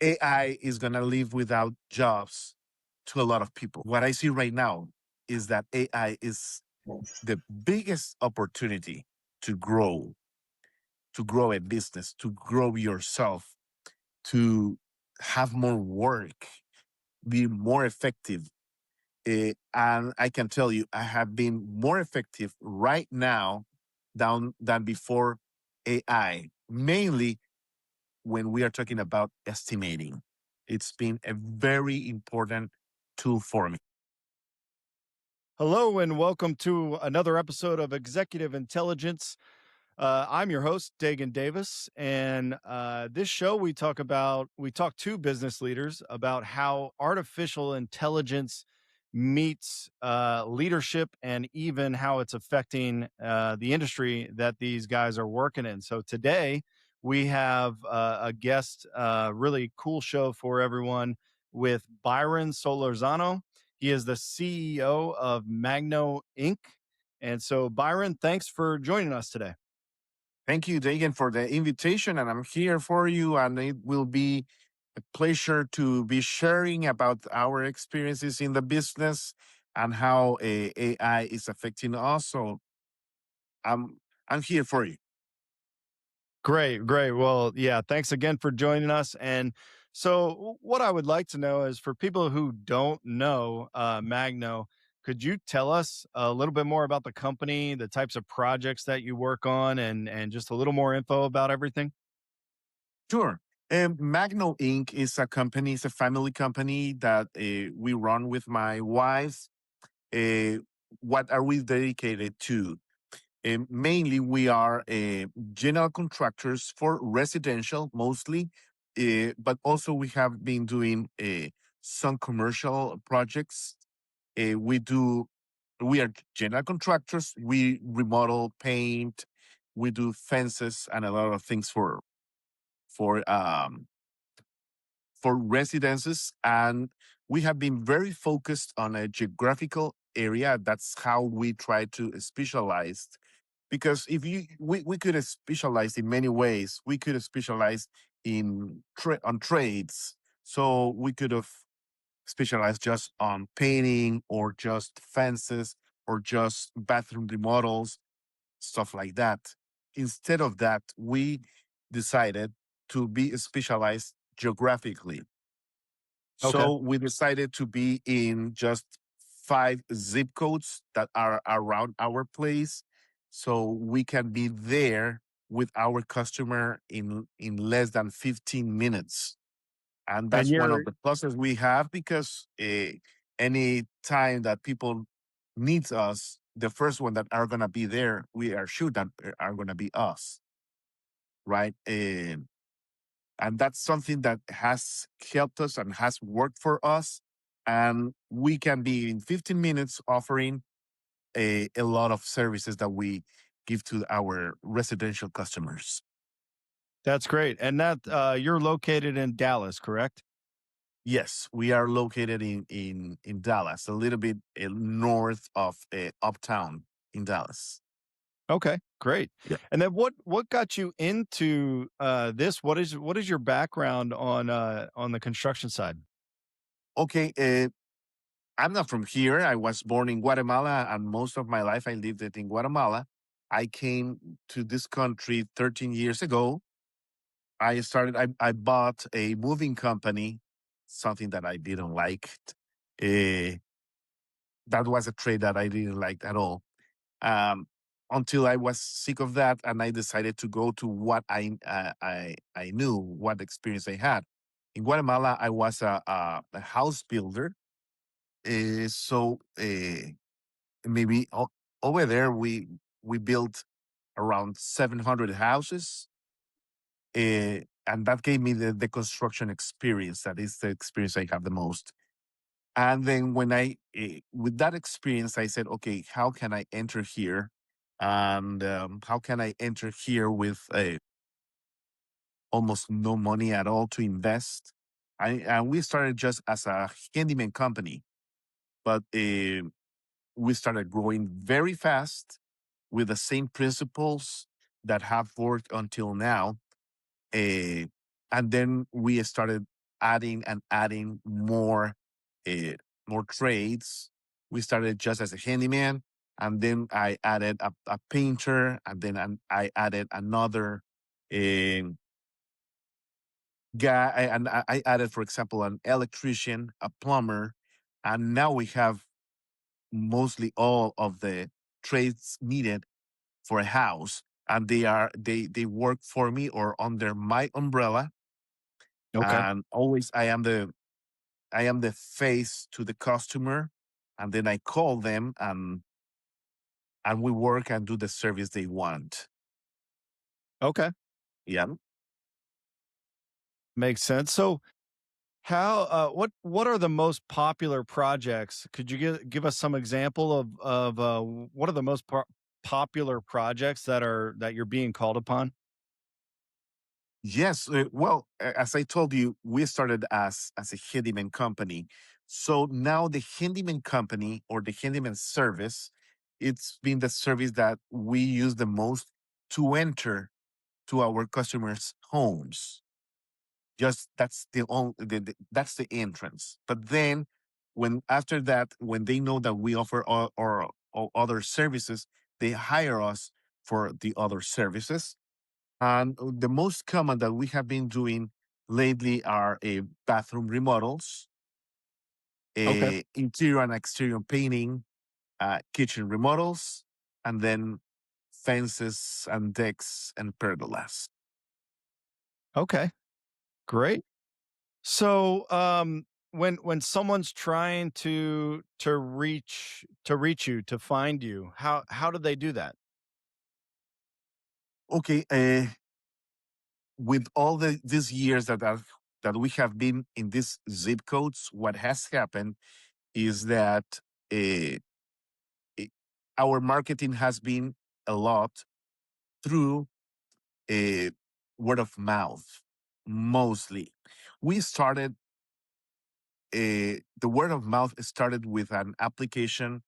AI is going to leave without jobs to a lot of people. What I see right now is that AI is the biggest opportunity to grow, to grow a business, to grow yourself, to have more work, be more effective. And I can tell you, I have been more effective right now than before AI, mainly when we are talking about estimating. It's been a very important tool for me. Hello, and welcome to another episode of Executive Intelligence. I'm your host, Dagen Davis, and this show we talk to business leaders about how artificial intelligence meets leadership and even how it's affecting the industry that these guys are working in. So today we have a guest, really cool show for everyone with Byron Solorzano. He is the CEO of Magno Inc. And so, Byron, thanks for joining us today. Thank you, Dagan, for the invitation, and I'm here for you. And it will be a pleasure to be sharing about our experiences in the business and how AI is affecting us. So I'm here for you. Great, great. Well, yeah, thanks again for joining us. And so, what I would like to know is for people who don't know Magno, could you tell us a little bit more about the company, the types of projects that you work on, and just a little more info about everything? Sure. Magno Inc. is a company, it's a family company that we run with my wife. Uh, what are we dedicated to? Mainly, we are general contractors for residential mostly, but also we have been doing some commercial projects. We do, we are general contractors. We remodel, paint, we do fences and a lot of things for um, for residences, and we have been very focused on a geographical area. That's how we try to specialize. Because if we could have specialized in many ways. We could have specialized on trades. So we could have specialized just on painting or just fences or just bathroom remodels, stuff like that. Instead of that, we decided to be specialized geographically. Okay. So we decided to be in just 5 zip codes that are around our place. So we can be there with our customer in less than 15 minutes. And And that's one you're of the pluses we have because any time that people needs us, the first one that are going to be there, we are sure that are going to be us, right? And that's something that has helped us and has worked for us. And we can be in 15 minutes offering a lot of services that we give to our residential customers. That's great. And that you're located in Dallas, correct? Yes, we are located in Dallas, a little bit north of uptown in Dallas. Okay, great. Yeah. And then what got you into this? What is your background on the construction side? Okay. I'm not from here. I was born in Guatemala, and most of my life I lived it in Guatemala. I came to this country 13 years ago. I bought a moving company, something that I didn't like. Uh, that was a trade that I didn't like at all. Um, until I was sick of that, and I decided to go to what I knew, what experience I had. In Guatemala, I was a house builder. Maybe over there we built around 700 houses, and that gave me the construction experience. That is the experience I have the most. And then when with that experience, I said, okay, how can I enter here? And how can I enter here with almost no money at all to invest? And we started just as a handyman company, but we started growing very fast with the same principles that have worked until now. Uh, and then we started adding and adding uh, more trades. We started just as a handyman, and then I added a painter, and then I added another um, guy, and I added, for example, an electrician, a plumber, and now we have mostly all of the trades needed for a house, and they work for me or under my umbrella. Okay. And always I am the face to the customer, and then I call them, and we work and do the service they want. Okay. Yeah. Makes sense. So how what are the most popular projects? Could you give us some example of what are the most popular projects that you're being called upon? Yes. Well, as I told you, we started as a handyman company. So now the handyman company or the handyman service, it's been the service that we use the most to enter to our customers' homes. Just that's the only that's the entrance. But then when after that, when they know that we offer all other services, they hire us for the other services. And the most common that we have been doing lately are bathroom remodels, Okay. interior and exterior painting, kitchen remodels, and then fences and decks and pergolas. Okay. Great. So, when someone's trying to reach you, to find you, how do they do that? Okay, with all these years that we have been in these zip codes, what has happened is that uh, it- our marketing has been a lot through uh, word of mouth, mostly. We started the word of mouth started with an application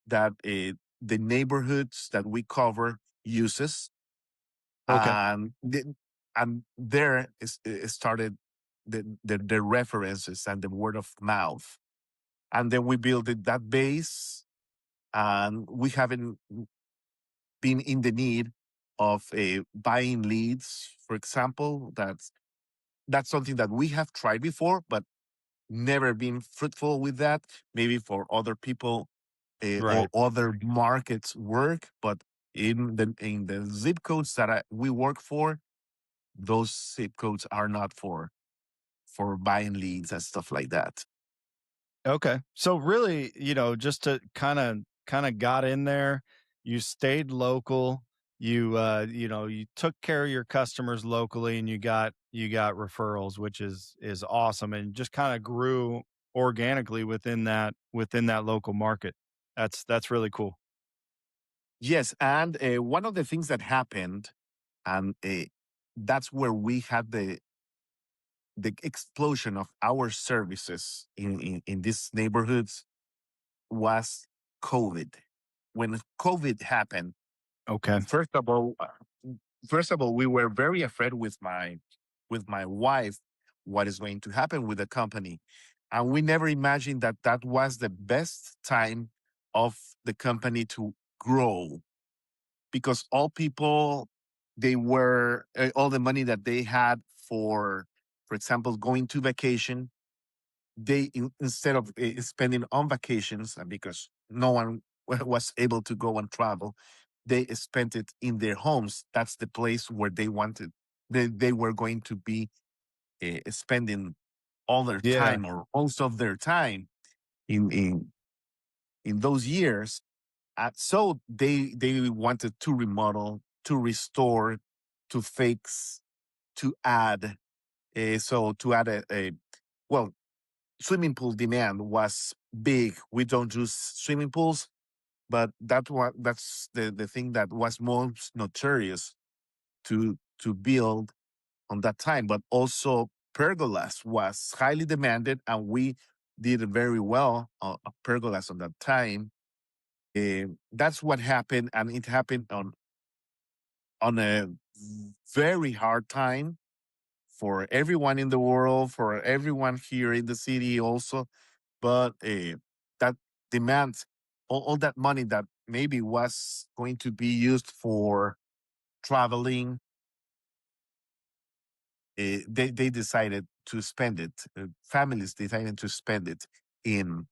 that the neighborhoods that we cover uses, Okay. and there is started the references and the word of mouth, and then we built that base, and we haven't been in the need of buying leads, for example. That's something that we have tried before, but never been fruitful with that. Maybe for other people or Right. other markets work, but in the zip codes that we work for, those zip codes are not for buying leads and stuff like that. Okay. So really, just to kind of got in there, you stayed local, you took care of your customers locally and you got referrals, which is awesome and just kind of grew organically within that local market. That's really cool. Yes, and one of the things that happened, and that's where we had the explosion of our services in these neighborhoods, was COVID. When COVID happened, Okay. first of all, we were very afraid with my wife what is going to happen with the company, and we never imagined that that was the best time of the company to grow, because all people, they were all the money that they had for example, going to vacation, instead of spending on vacations, and because no one was able to go and travel, they spent it in their homes. That's the place where they were going to be spending all their Yeah. time or most of their time in those years. So they wanted to remodel, to restore, to fix, to add. So to add well, swimming pool demand was big. We don't do swimming pools, but that's the thing that was most notorious to build on that time. But also pergolas was highly demanded, and we did very well on pergolas on that time. That's what happened, and it happened on a very hard time for everyone in the world, for everyone here in the city also. But that demands all that money that maybe was going to be used for traveling. They decided to spend it. Families decided to spend it in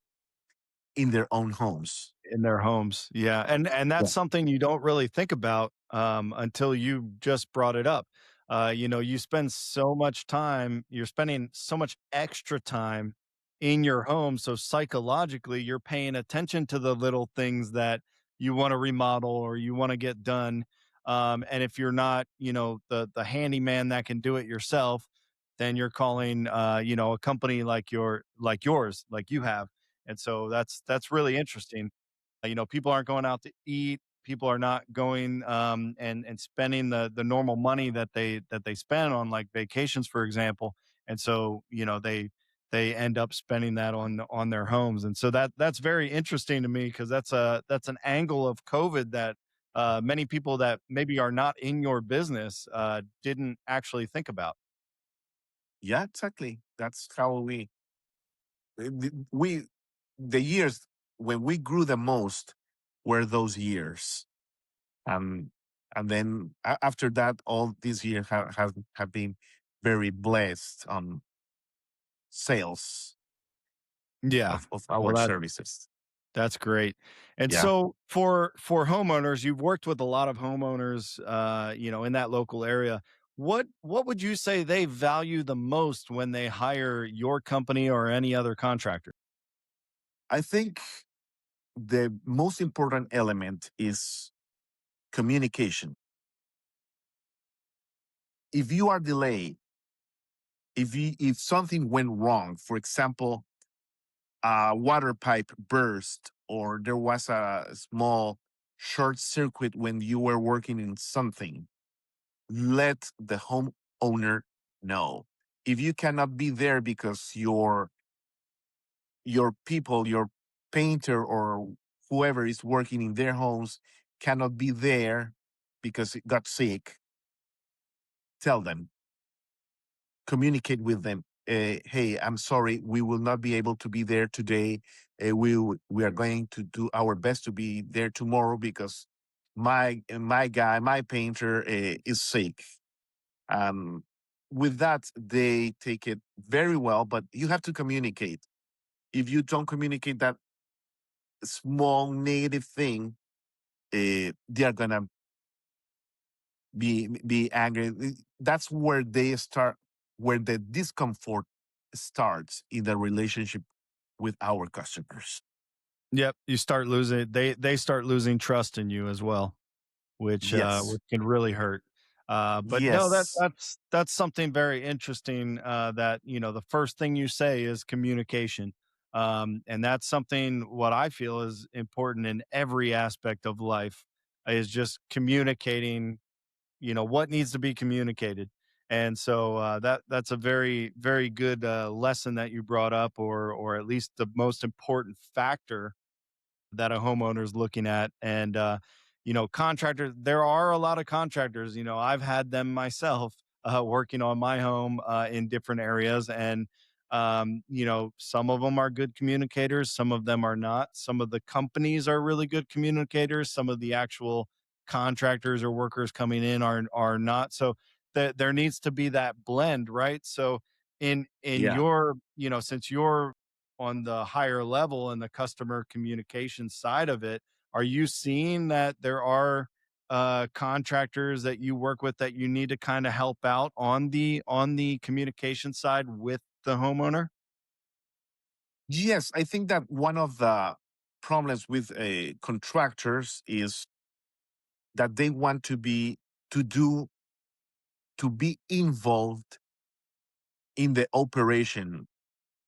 in their own homes. In their homes, yeah, and Yeah. that's something you don't really think about, until you just brought it up. You spend so much time you're spending so much extra time in your home, so psychologically, you're paying attention to the little things that you wanna remodel or you wanna get done, and if you're not, the handyman that can do it yourself, then you're calling, a company like yours, like you have, and so that's really interesting. People aren't going out to eat. People are not going and spending the normal money that they spend on like vacations, for example. And so they end up spending that on their homes. And so that's very interesting to me because that's an angle of COVID that many people that maybe are not in your business didn't actually think about. Yeah, exactly. That's how we the years when we grew the most were those years. Um, and then after that, all these years have been very blessed on sales Yeah. of Well, our services. that's great. And Yeah, so for homeowners, you've worked with a lot of homeowners, in that local area. What would you say they value the most when they hire your company or any other contractor? I think the most important element is communication. If you are delayed, if something went wrong, for example, a water pipe burst or there was a small short circuit when you were working in something, let the homeowner know. If you cannot be there because your people, your painter or whoever is working in their homes cannot be there because it got sick, tell them, communicate with them. Hey, I'm sorry, we will not be able to be there today. We are going to do our best to be there tomorrow because my guy, my painter, is sick. Um, with that, they take it very well, but you have to communicate. If you don't communicate that small negative thing, they are gonna be angry. That's where they start, where the discomfort starts in the relationship with our customers. Yep, you start losing they start losing trust in you as well, Yes, which can really hurt. But no, yes, that's something very interesting. That the first thing you say is communication, and that's something what I feel is important in every aspect of life is just communicating. What needs to be communicated, and so that's a very good lesson that you brought up, or at least the most important factor that a homeowner is looking at. And contractors, there are a lot of contractors. I've had them myself working on my home in different areas, and some of them are good communicators, some of them are not. Some of the companies are really good communicators, some of the actual contractors or workers coming in are not. So there needs to be that blend, right? So in yeah. your since you're on the higher level and the customer communication side of it, are you seeing that there are contractors that you work with that you need to kind of help out on the communication side with the homeowner? Yes, I think that one of the problems with contractors is that they want to do to be involved in the operation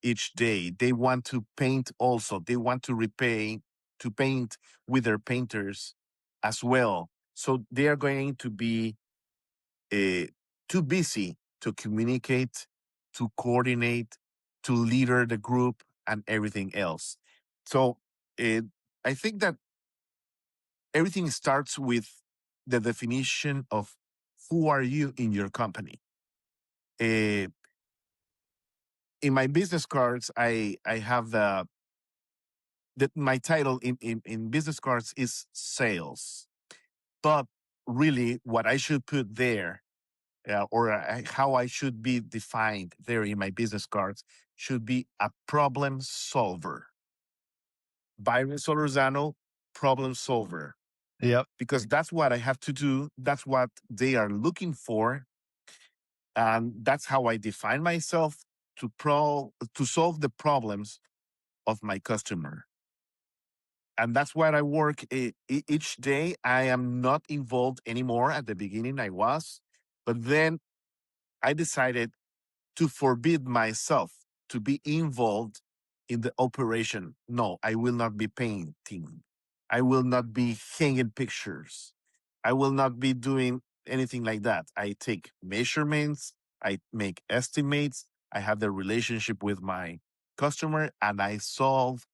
each day. They want to paint also. They want to paint with their painters as well. So they are going to be uh, too busy to communicate, to coordinate, to leader the group and everything else. So uh, I think that everything starts with the definition of who are you in your company. Uh, in my business cards, I have my title in business cards is sales, but really what I should put there, or how I should be defined there in my business cards, should be a problem solver. Byron Solorzano, problem solver, Yep. because that's what I have to do. That's what they are looking for, and that's how I define myself to solve the problems of my customer. And that's where I work each day. I am not involved anymore. At the beginning, I was, but then I decided to forbid myself to be involved in the operation. No, I will not be painting. I will not be hanging pictures. I will not be doing anything like that. I take measurements, I make estimates, I have the relationship with my customer, and I solve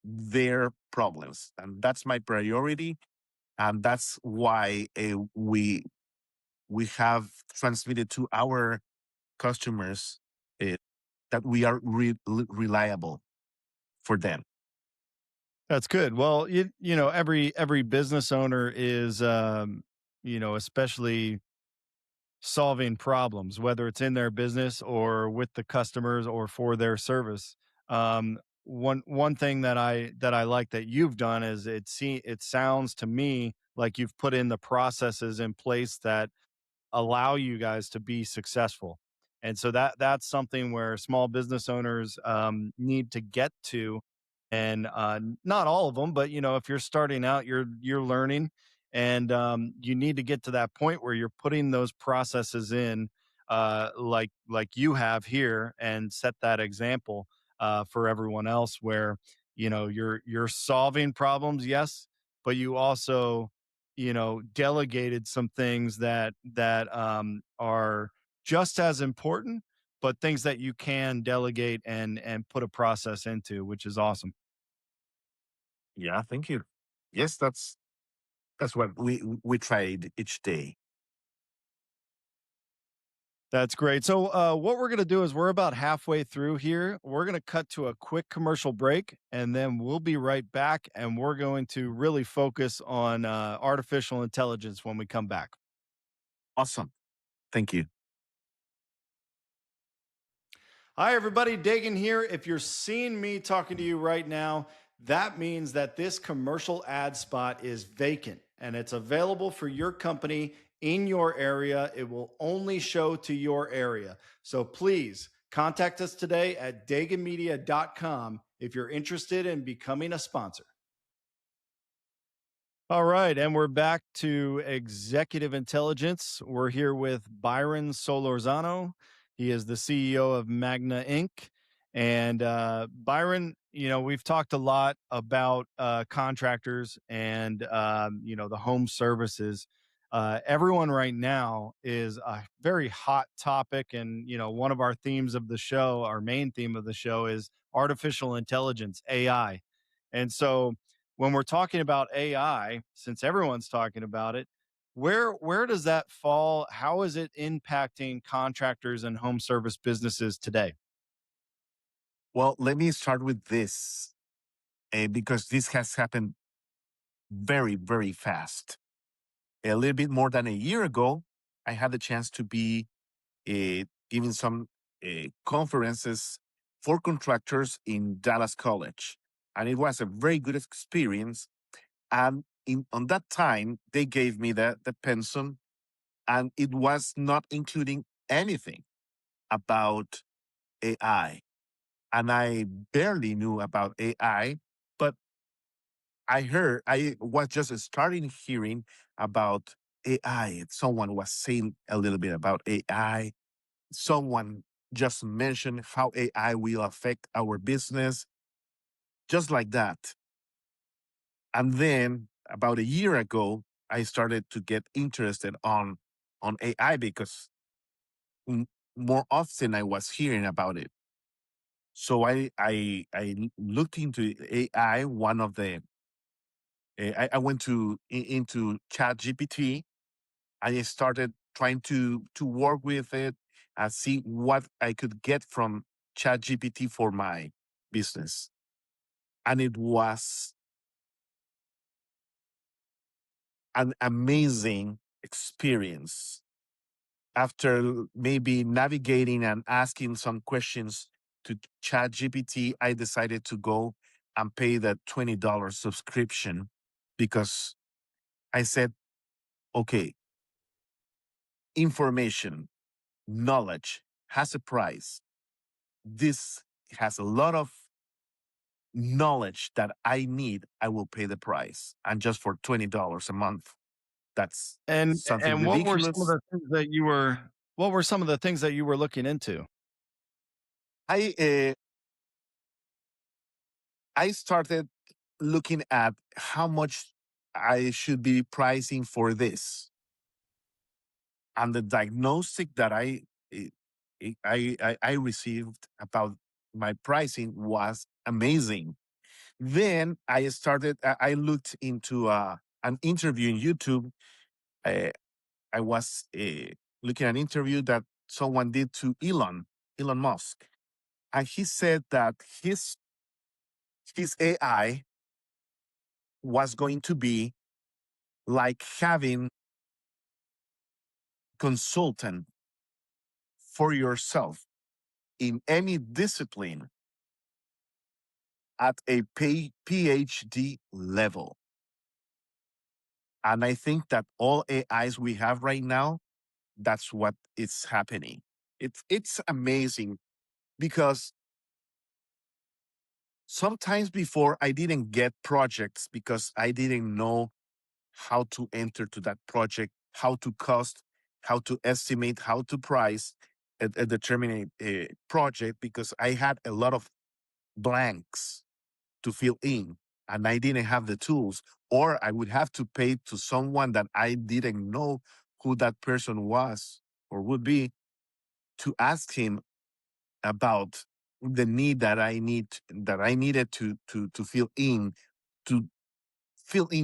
their problems. And that's my priority. And that's why we have transmitted to our customers uh, that we are reliable for them. That's good. Well, every business owner is, especially solving problems, whether it's in their business or with the customers or for their service. One thing that I like that you've done is it sounds to me like you've put in the processes in place that allow you guys to be successful. And so that's something where small business owners need to get to. And not all of them, but if you're starting out, you're learning, and you need to get to that point where you're putting those processes in, like you have here, and set that example for everyone else. Where you're solving problems, yes, but you also delegated some things that are just as important, but things that you can delegate and put a process into, which is awesome. Yeah, thank you. Yes, that's what we tried each day. That's great. So, what we're going to do is we're about halfway through here. We're going to cut to a quick commercial break, and then we'll be right back. And we're going to really focus on artificial intelligence when we come back. Awesome. Thank you. Hi, everybody. Dagen here. If you're seeing me talking to you right now, that means that this commercial ad spot is vacant and it's available for your company in your area. It will only show to your area. So please contact us today at dagenmedia.com if you're interested in becoming a sponsor. All right, and we're back to Executive Intelligence. We're here with Byron Solorzano. He is the CEO of Magna Inc. And Byron, we've talked a lot about contractors and the home services. Everyone right now is a very hot topic, and one of our themes of the show, our main theme of the show, is artificial intelligence, AI. And so when we're talking about AI, since everyone's talking about it, where does that fall? How is it impacting contractors and home service businesses today? Well, let me start with this, because this has happened very, very fast. A little bit more than a year ago, I had the chance to be giving some conferences for contractors in Dallas College. And it was a very good experience. And on that time, they gave me the pensum, and it was not including anything about AI. And I barely knew about AI, but I was just starting hearing about AI. Someone was saying a little bit about AI. Someone just mentioned how AI will affect our business, just like that. And then about a year ago, I started to get interested on AI because m- more often I was hearing about it. So I looked into AI. One of the I went into Chat GPT, and I started trying to work with it. and see what I could get from ChatGPT for my business. And it was an amazing experience. After maybe navigating and asking some questions to ChatGPT, I decided to go and pay the $20 subscription because I said, okay, information, knowledge has a price. This has a lot of knowledge that I need. I will pay the price. And just for $20 a month, that's something And what were some of ridiculous. the things that you were what were some of the things that you were looking into? I uh, I started looking at how much I should be pricing for this, and the diagnostic that eh, I received about my pricing was amazing. Then I started. I looked into an interview in YouTube. Uh, I was looking at an interview that someone did to Elon Musk, and he said that his AI was going to be like having consultant for yourself in any discipline at a PhD level. And I think that all AIs we have right now, that's what is happening. It's amazing because sometimes before I didn't get projects because I didn't know how to enter to that project, how to cost, how to estimate, how to price a determinate project because I had a lot of blanks to fill in and I didn't have the tools, or I would have to pay to someone that I didn't know who that person was or would be to ask him about the need that I needed to to fill in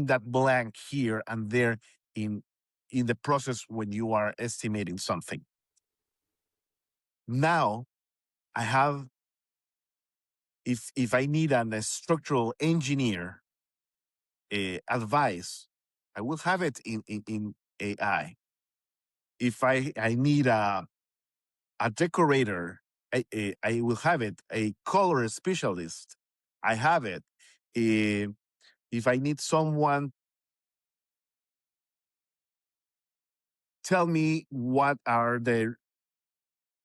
that blank here and there in in the process when you are estimating something. Now I have if I need a structural engineer advice, I will have it in AI. If I need a decorator, I will have it. A color specialist, I have it. Eh, if I need someone, tell me what are the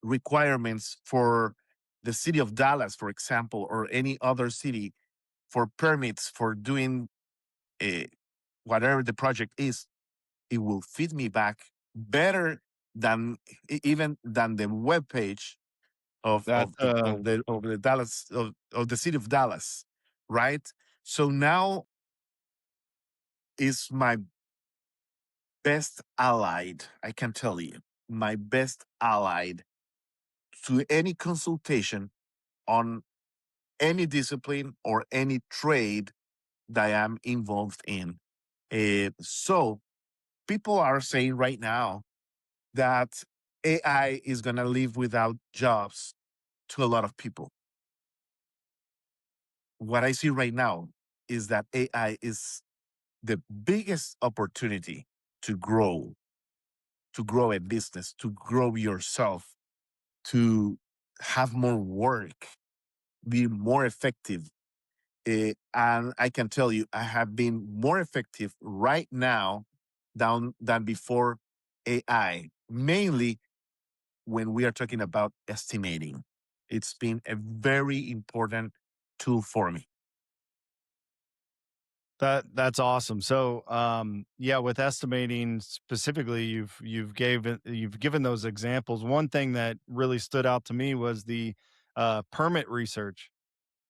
requirements for the city of Dallas, for example, or any other city for permits for doing uh, whatever the project is, it will feed me back better than even than the web page That of the Dallas of the city of Dallas, right? So now is my best allied. I can tell you, my best allied to any consultation on any discipline or any trade that I am involved in. So people are saying right now that AI is going to leave without jobs to a lot of people. What I see right now is that AI is the biggest opportunity to grow a business, to grow yourself, to have more work, be more effective. And I can tell you, I have been more effective right now than before AI, mainly when we are talking about estimating. It's been a very important tool for me. that's awesome. So, yeah, with estimating specifically, you've given those examples. One thing that really stood out to me was the permit research.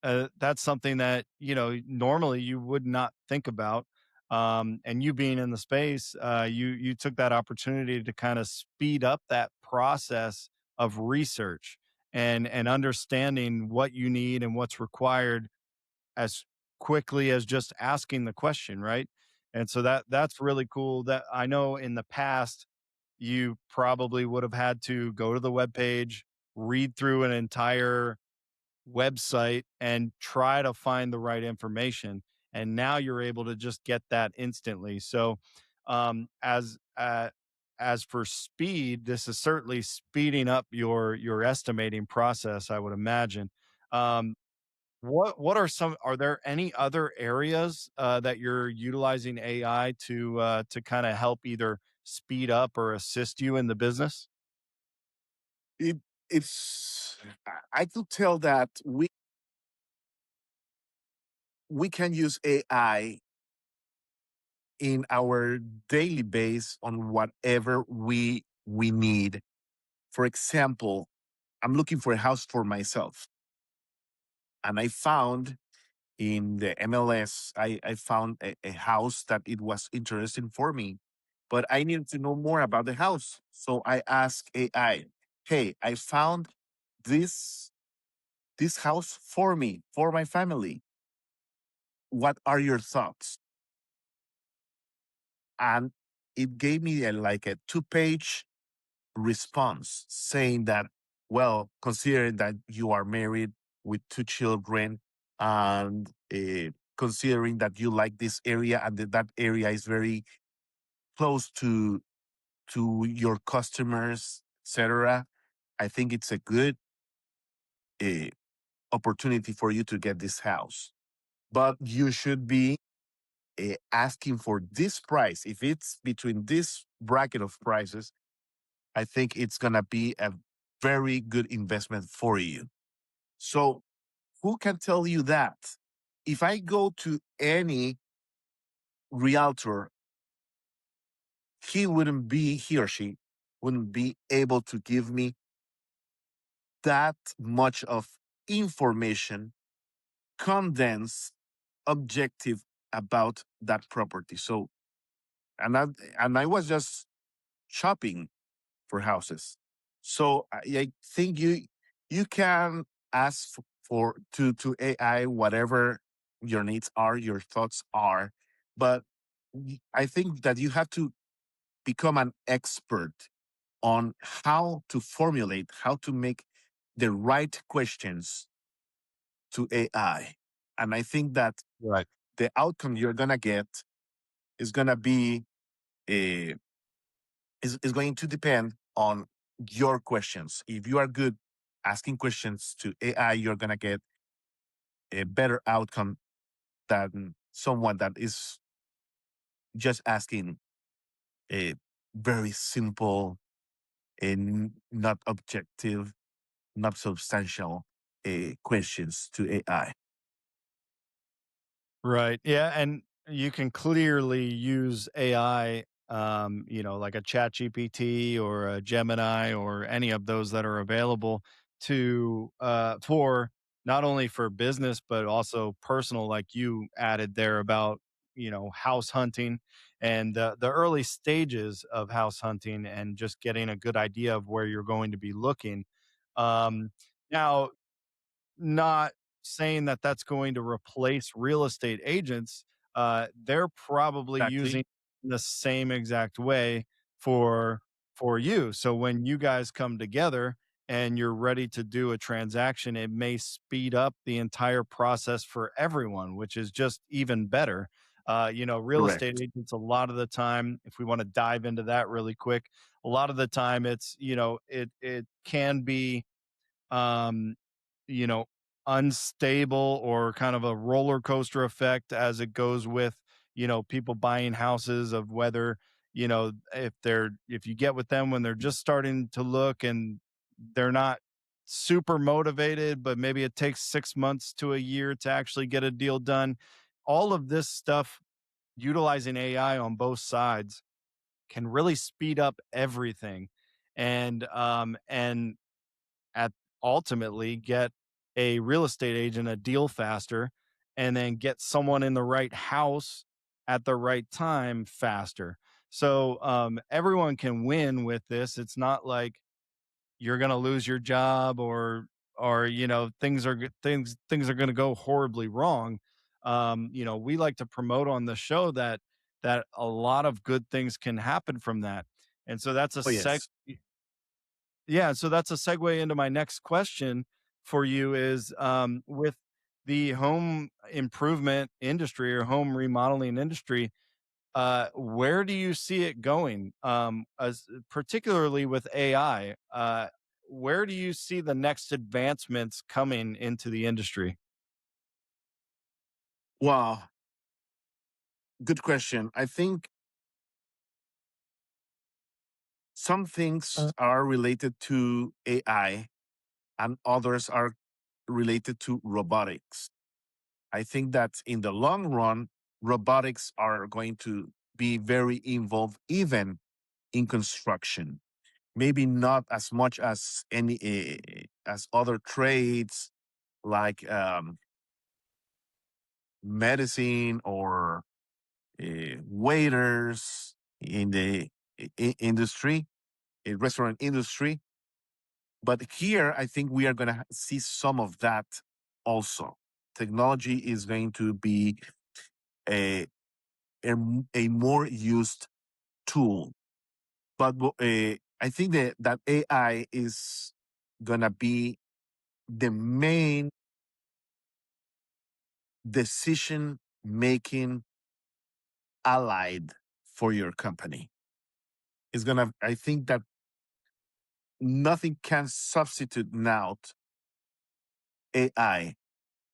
That's something that normally you would not think about. And you being in the space, you took that opportunity to kind of speed up that process of research and understanding what you need and what's required as quickly as just asking the question, right? And so that's really cool. That I know in the past, you probably would have had to go to the web page, read through an entire website and try to find the right information. And now you're able to just get that instantly. So, um, as uh, as for speed, this is certainly speeding up your estimating process, I would imagine. Um, what are some? Are there any other areas that you're utilizing AI to kind of help either speed up or assist you in the business? It it's I could tell that we can use AI in our daily base on whatever we need. For example, I'm looking for a house for myself, and I found in the MLS, I found a house that it was interesting for me, but I needed to know more about the house. So I asked AI, "Hey, I found this this house for me, for my family. What are your thoughts?" And it gave me like a two-page response saying that, well, considering that you are married with two children, and considering that you like this area and that area is very close to your customers, etc., I think it's a good uh, opportunity for you to get this house. But you should be asking for this price. If it's between this bracket of prices, I think it's going to be a very good investment for you. So, who can tell you that? If I go to any realtor, he or she wouldn't be able to give me that much of information, condensed, objective about that property. So, and I was just shopping for houses. So I think you can ask for to AI whatever your needs are, your thoughts are, but I think that you have to become an expert on how to formulate, how to make the right questions to AI. And I think that Right. the outcome you're gonna get is gonna be a is going to depend on your questions. If you are good asking questions to AI, you're going to get a better outcome than someone that is just asking a very simple and not objective, not substantial questions to AI. Right. Yeah, and you can clearly use AI, like a Chat GPT or a Gemini or any of those that are available to for not only for business but also personal, like you added there about house hunting and the early stages of house hunting and just getting a good idea of where you're going to be looking. Now, not saying that that's going to replace real estate agents. They're probably Exactly. using the same exact way for for you. So when you guys come together and you're ready to do a transaction, it may speed up the entire process for everyone, which is just even better. Real estate Correct. agents, a lot of the time, if we want to dive into that really quick, a lot of the time it's, it can be um, you know, unstable or kind of a roller coaster effect as it goes with, people buying houses of whether, if you get with them when they're just starting to look and they're not super motivated, but maybe it takes 6 months to a year to actually get a deal done. All of this stuff utilizing AI on both sides can really speed up everything. And at ultimately get a real estate agent a deal faster and then get someone in the right house at the right time faster. So everyone can win with this. It's not like you're going to lose your job or things are going to go horribly wrong. We like to promote on the show that a lot of good things can happen from that. And so that's a Oh, yes. yeah, so that's a segue into my next question for you is with the home improvement industry or home remodeling industry, where do you see it going? As particularly with AI, where do you see the next advancements coming into the industry? Wow. Good question. I think some things are related to AI and others are related to robotics. I think that in the long run, robotics are going to be very involved even in construction. Maybe not as much as any as other trades like medicine or waiters in the industry, restaurant industry. But here, I think we are going to see some of that also. Technology is going to be a, a more used tool. But I think that AI is going to be the main decision making allied for your company. It's going to, I think that nothing can substitute now AI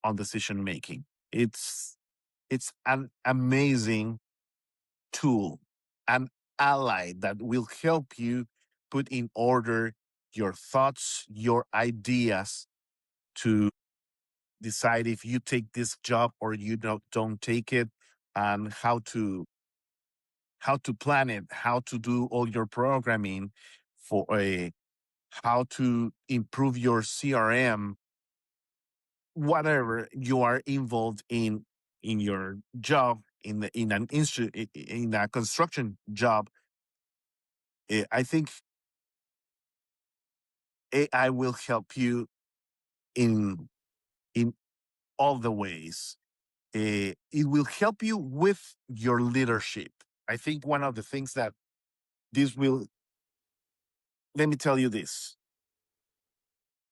on decision making. It's an amazing tool, an ally that will help you put in order your thoughts, your ideas to decide if you take this job or you don't take it, and how to plan it, how to do all your programming for a how to improve your CRM, whatever you are involved in your job in a construction job. I think AI will help you in in all the ways. It will help you with your leadership. I think one of the things that this will let me tell you this.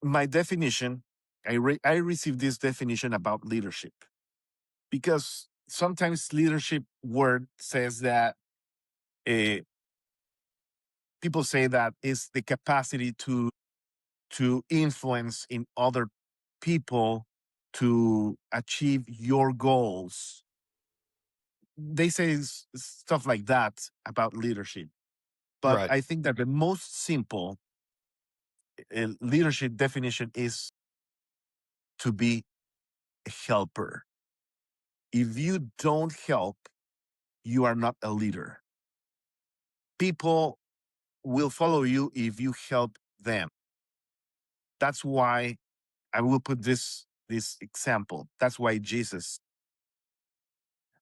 My definition, I received this definition about leadership because sometimes leadership word says that uh, people say that is the capacity to influence in other people to achieve your goals. They say stuff like that about leadership. But Right. I think that the most simple leadership definition is to be a helper. If you don't help, you are not a leader. People will follow you if you help them. That's why I will put this example. That's why Jesus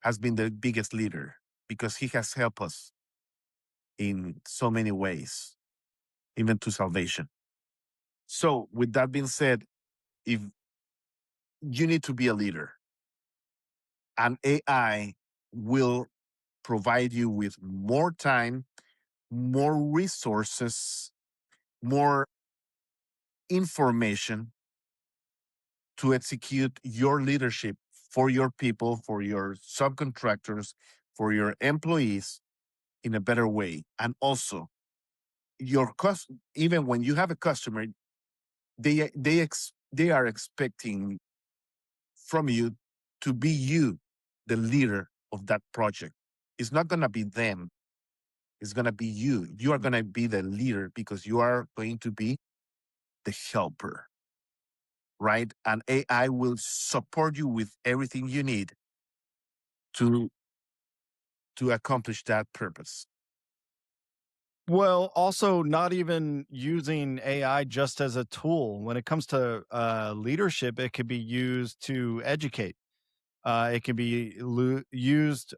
has been the biggest leader because he has helped us in so many ways, even to salvation. So, with that being said, if you need to be a leader, and AI will provide you with more time, more resources, more information to execute your leadership for your people, for your subcontractors, for your employees in a better way. And also, your cost, even when you have a customer, they are expecting from you to be you, the leader of that project. It's not going to be them. It's going to be you. You are going to be the leader because you are going to be the helper, right? And AI will support you with everything you need to to accomplish that purpose. Well, also not even using AI just as a tool. When it comes to leadership, it could be used to educate. It can be used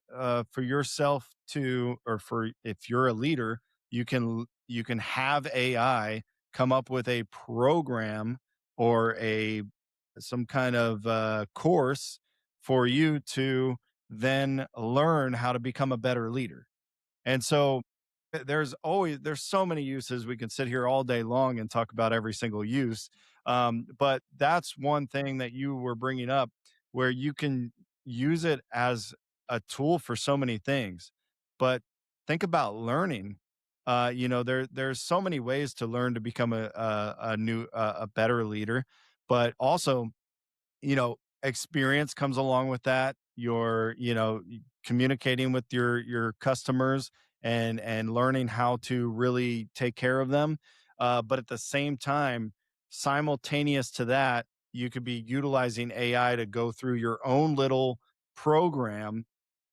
for yourself to, or for if you're a leader, you can have AI come up with a program or a some kind of course for you to then learn how to become a better leader. And so There's so many uses. We can sit here all day long and talk about every single use. But that's one thing that you were bringing up where you can use it as a tool for so many things. But think about learning. There's so many ways to learn to become a better leader, but also, experience comes along with that. Communicating with your customers and learning how to really take care of them. But at the same time, simultaneous to that, you could be utilizing AI to go through your own little program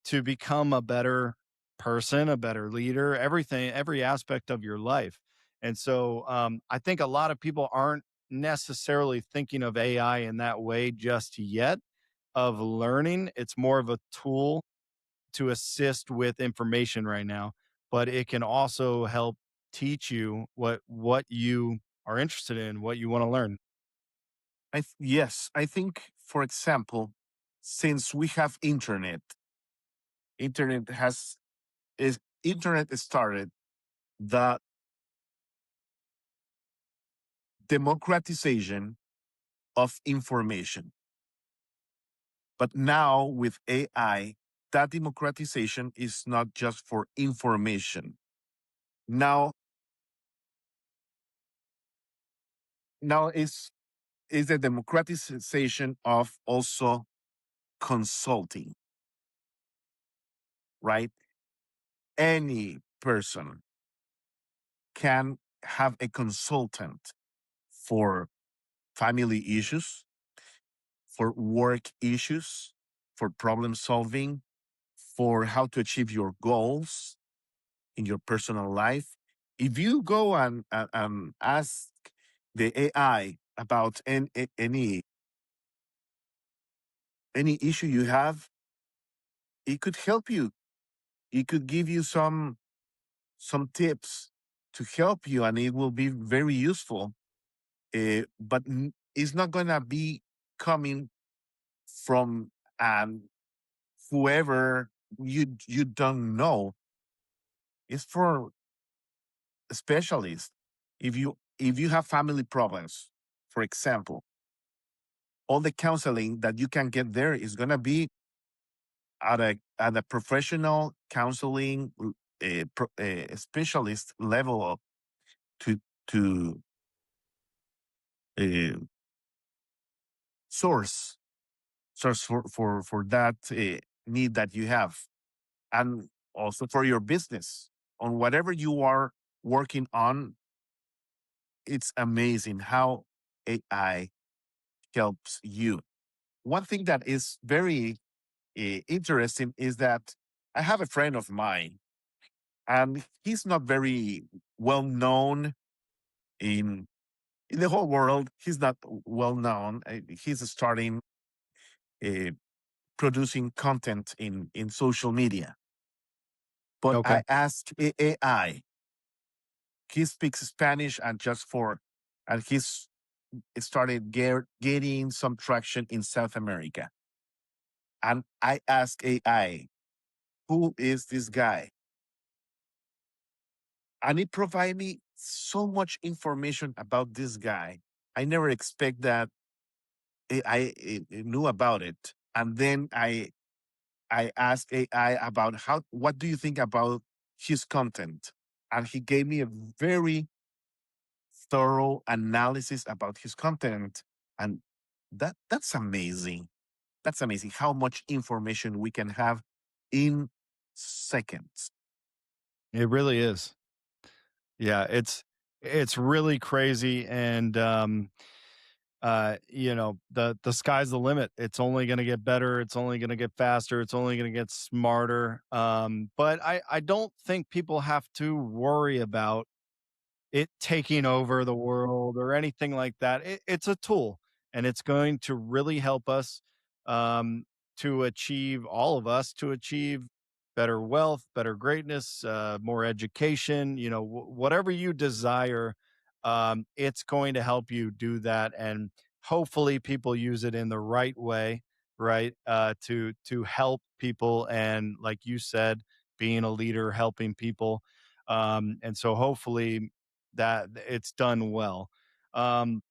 to become a better person, a better leader, everything, every aspect of your life. And so I think a lot of people aren't necessarily thinking of AI in that way just yet of learning. It's more of a tool to assist with information right now, but it can also help teach you what you are interested in, what you want to learn. Yes, I think, for example, since we have internet has is internet started the democratization of information. But now with AI, that democratization is not just for information. Now, now is the democratization of also consulting, right? Any person can have a consultant for family issues, for work issues, for problem solving, for how to achieve your goals in your personal life. If you go and ask the AI about any issue you have, it could help you. It could give you some tips to help you, and it will be very useful. But it's not gonna be coming from whoever you don't know. It's for specialists. If you have family problems, for example, all the counseling that you can get there is gonna be at a professional counseling specialist level to to uh, source source for that need that you have, and also for your business on whatever you are working on. It's amazing how AI helps you. One thing that is very interesting is that I have a friend of mine, and he's not very well known in in the whole world. He's not well known. He's starting uh, producing content in social media. But Okay. I asked AI. He speaks Spanish, and he's started getting some traction in South America. And I asked AI, who is this guy? And it provided me so much information about this guy. I never expect that I knew about it. And then I asked AI about what do you think about his content? And he gave me a very thorough analysis about his content. And that's amazing. That's amazing how much information we can have in seconds. It really is. Yeah, it's really crazy. And the sky's the limit. It's only going to get better, it's only going to get faster, it's only going to get smarter. But I don't think people have to worry about it taking over the world or anything like that. It's a tool, and it's going to really help us, um, to achieve, all of us to achieve better wealth, better greatness, more education, whatever you desire. It's going to help you do that. And hopefully people use it in the right way, right? To help people. And like you said, being a leader, helping people. And so hopefully that it's done well. Um,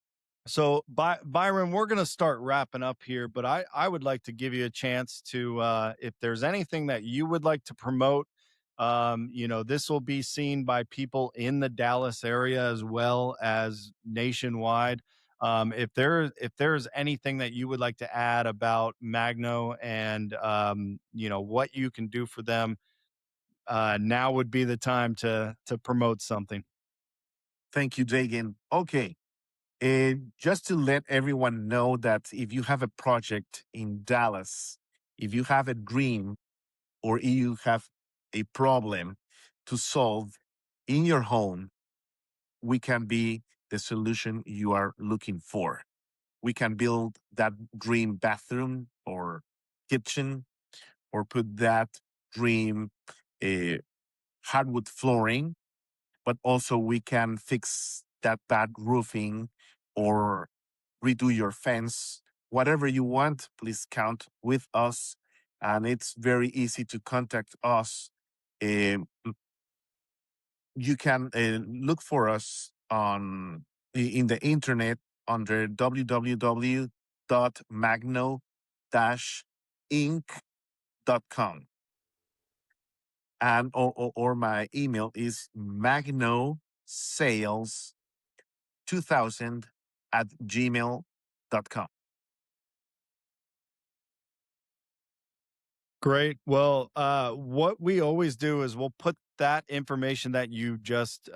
so, Byron, we're going to start wrapping up here, but I would like to give you a chance to, if there's anything that you would like to promote, this will be seen by people in the Dallas area as well as nationwide. If there's anything that you would like to add about Magno and, what you can do for them, now would be the time to promote something. Thank you, Dagen. Okay. Just to let everyone know that if you have a project in Dallas, if you have a dream or you have a problem to solve in your home, we can be the solution you are looking for. We can build that dream bathroom or kitchen or put that dream uh, hardwood flooring, but also we can fix that bad roofing or redo your fence. Whatever you want, please count with us. And it's very easy to contact us. Um, you can look for us in the internet under www.magno-inc.com, and or my email is magnosales2000 at gmail.com. Great. Well, what we always do is we'll put that information that you just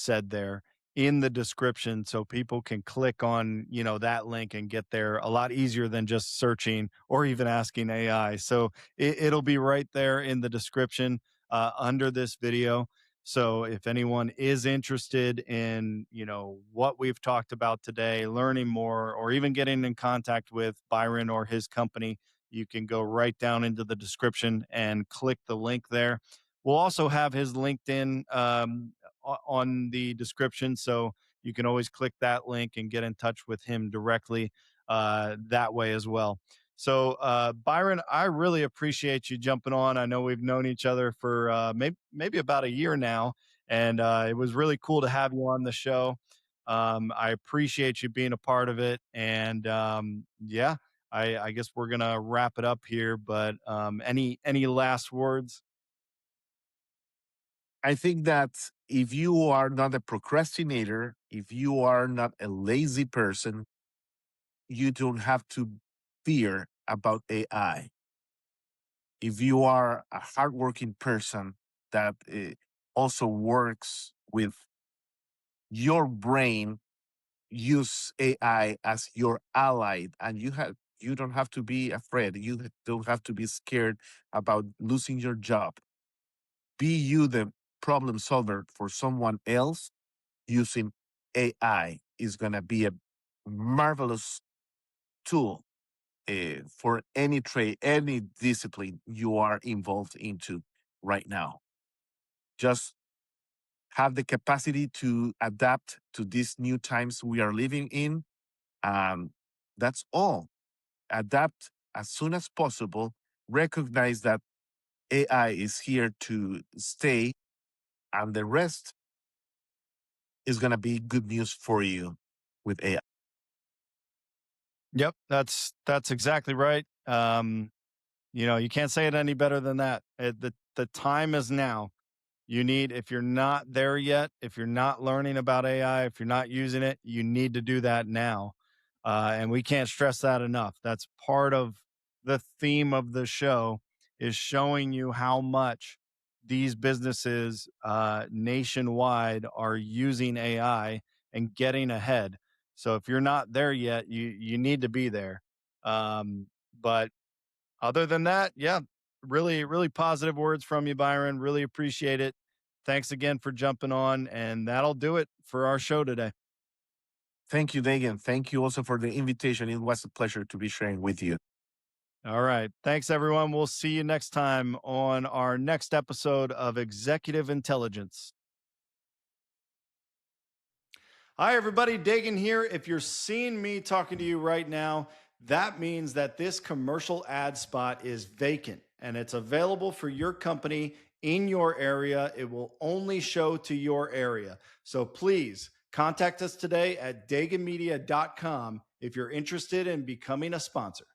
said there in the description so people can click on, that link and get there a lot easier than just searching or even asking AI. So it'll be right there in the description under this video. So if anyone is interested in, what we've talked about today, learning more, or even getting in contact with Byron or his company, you can go right down into the description and click the link there. We'll also have his LinkedIn on the description. So you can always click that link and get in touch with him directly that way as well. So, Byron, I really appreciate you jumping on. I know we've known each other for maybe about a year now, and it was really cool to have you on the show. I appreciate you being a part of it. And yeah, I guess we're gonna wrap it up here. But any last words? I think that if you are not a procrastinator, if you are not a lazy person, you don't have to fear about AI. If you are a hardworking person that also works with your brain, use AI as your ally, and you don't have to be afraid. You don't have to be scared about losing your job. Be you the problem solver for someone else. Using AI is going to be a marvelous tool for any trade, any discipline you are involved into right now. Just have the capacity to adapt to these new times we are living in. And that's all. Adapt as soon as possible. Recognize that AI is here to stay, and the rest is going to be good news for you with AI. Yep, that's exactly right. You can't say it any better than that. The time is now. If you're not there yet, if you're not learning about AI, if you're not using it, you need to do that now. And we can't stress that enough. That's part of the theme of the show, is showing you how much these businesses nationwide are using AI and getting ahead. So if you're not there yet, you need to be there. But other than that, yeah, really, really positive words from you, Byron. Really appreciate it. Thanks again for jumping on. And that'll do it for our show today. Thank you, Dagan. Thank you also for the invitation. It was a pleasure to be sharing with you. All right. Thanks, everyone. We'll see you next time on our next episode of Executive Intelligence. Hi, everybody. Dagen here. If you're seeing me talking to you right now, that means that this commercial ad spot is vacant and it's available for your company in your area. It will only show to your area. So please contact us today at dagenmedia.com if you're interested in becoming a sponsor.